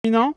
Non.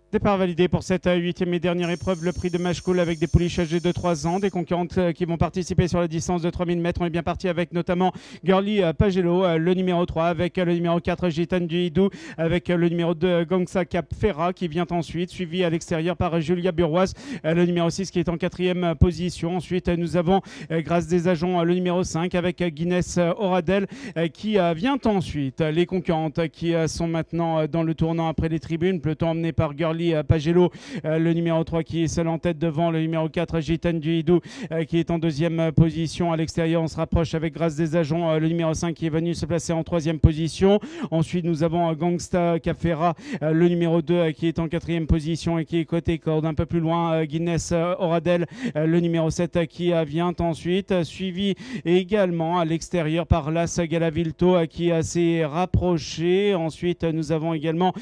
Départ validé pour cette huitième et dernière épreuve, le prix de Match Cool avec des poulies âgées de 3 ans, des concurrentes qui vont participer sur la distance de 3000 mètres. On est bien parti avec notamment Girly Pagelo, le numéro 3, avec le numéro 4 Gitane du Hidou, avec le numéro 2 Gangsa Cap Ferra qui vient ensuite, suivi à l'extérieur par Julia Burroise, le numéro 6 qui est en quatrième position. Ensuite, nous avons Grâce des Agents, le numéro 5, avec Guinness Oradel qui vient ensuite. Les concurrentes qui sont maintenant dans le tournant après les tribunes, peloton emmené par Girly Pagelo, le numéro 3 qui est seul en tête devant le numéro 4 Gitane du Hidou qui est en deuxième position. À l'extérieur, on se rapproche avec Grâce des Agents, le numéro 5 qui est venu se placer en troisième position. Ensuite, nous avons Gangsta Cafera, le numéro 2 qui est en quatrième position et qui est côté corde. Un peu plus loin, Guinness Oradel, le numéro 7 qui vient ensuite, suivi également à l'extérieur par Las Galavilto qui s'est rapproché. Ensuite, nous avons également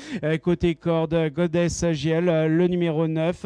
côté corde Goddess GL, le numéro 9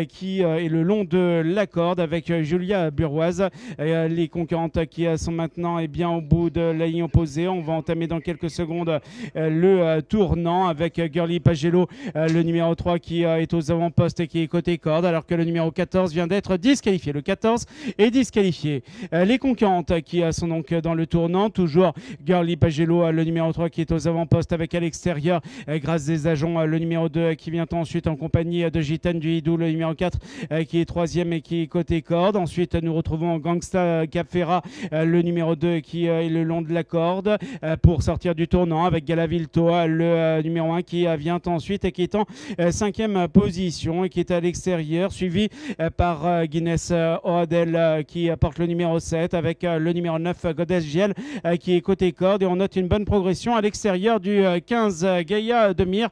qui est le long de la corde avec Julia Burroise. Les concurrentes qui sont maintenant bien au bout de la ligne opposée. On va entamer dans quelques secondes le tournant avec Girly Pagelo, le numéro 3 qui est aux avant-postes et qui est côté corde, alors que le numéro 14 vient d'être disqualifié. Le 14 est disqualifié. Les concurrentes qui sont donc dans le tournant, toujours Girly Pagelo, le numéro 3 qui est aux avant-postes avec à l'extérieur Grâce des Agents, le numéro 2 qui vient ensuite en compagnie de Gitane du Hidou, le numéro 4 qui est troisième et qui est côté corde. Ensuite, nous retrouvons Gangsta Capfera, le numéro 2 qui est le long de la corde pour sortir du tournant avec Galavilto, le numéro 1 qui vient ensuite et qui est en cinquième position et qui est à l'extérieur, suivi par Guinness Oradel qui porte le numéro 7 avec le numéro 9 Goddess GL qui est côté corde. Et on note une bonne progression à l'extérieur du 15 Gaïa Demir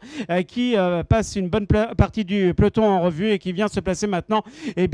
qui passe une bonne partie du peloton en revue et qui vient se placer maintenant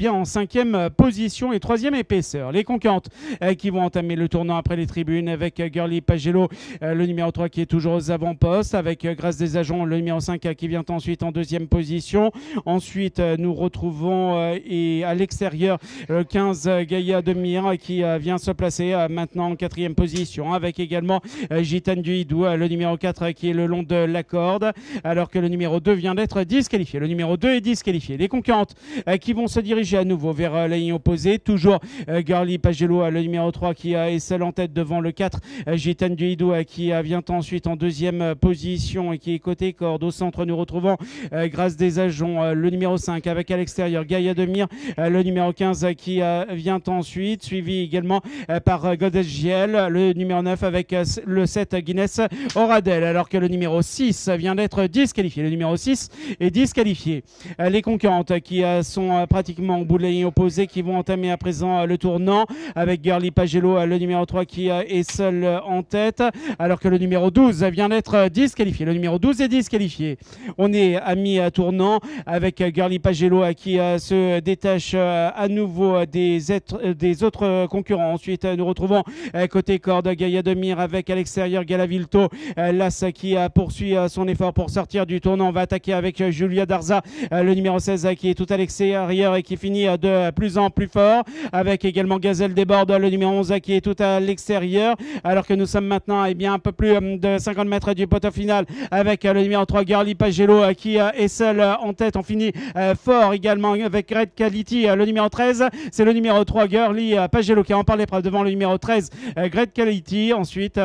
en cinquième position et troisième épaisseur. Les concurrentes qui vont entamer le tournant après les tribunes avec Girly Pagelo, le numéro 3 qui est toujours aux avant-postes, avec Grâce des Agents, le numéro 5 qui vient ensuite en deuxième position. Ensuite, nous retrouvons à l'extérieur le 15 Gaïa Demir qui vient se placer maintenant en quatrième position, avec également Gitane du Hidou, le numéro 4 qui est le long de la corde, alors que le numéro 2 vient d'être disqualifié. Le numéro 2 est disqualifié. Les concurrentes qui vont se diriger à nouveau vers la ligne opposée. Toujours Girly Pagelo, le numéro 3 qui est seul en tête devant le 4 Gitane du Hidou qui vient ensuite en deuxième position et qui est côté corde. Au centre, nous retrouvons Grâce des Agents, le numéro 5 avec à l'extérieur Gaïa Demir, le numéro 15 qui vient ensuite, suivi également par Goddess GL, le numéro 9 avec le 7 Guinness Oradel, alors que le numéro 6 vient d'être disqualifié. Le numéro 6 est disqualifié. Les concurrentes qui sont pratiquement au bout de la ligne opposée, qui vont entamer à présent le tournant avec Girly Pagelo, le numéro 3 qui est seul en tête, alors que le numéro 12 vient d'être disqualifié. Le numéro 12 est disqualifié. On est à mi-tournant avec Girly Pagelo qui se détache à nouveau des autres concurrents. Ensuite, nous retrouvons côté corde Gaïa Demir avec à l'extérieur Galavilto, Las qui poursuit son effort pour sortir du tournant. On va attaquer avec Julia Darza, le numéro 16 qui est tout à l'extérieur et qui finit de plus en plus fort, avec également Gazelle Desbordes, le numéro 11 qui est tout à l'extérieur, alors que nous sommes maintenant un peu plus de 50 mètres du poteau final avec le numéro 3 Girly Pagelo qui est seul en tête. On finit fort également avec Great Quality, le numéro 13. C'est le numéro 3 Girly Pagelo qui remporte l'épreuve devant le numéro 13 Great Quality. Ensuite,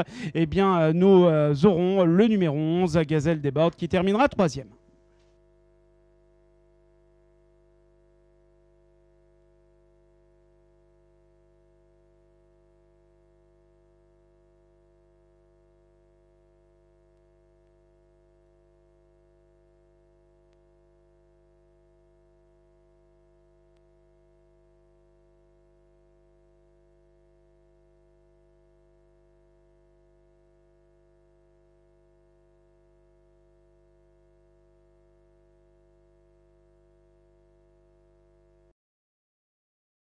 nous aurons le numéro 11 Gazelle Desbordes qui terminera troisième.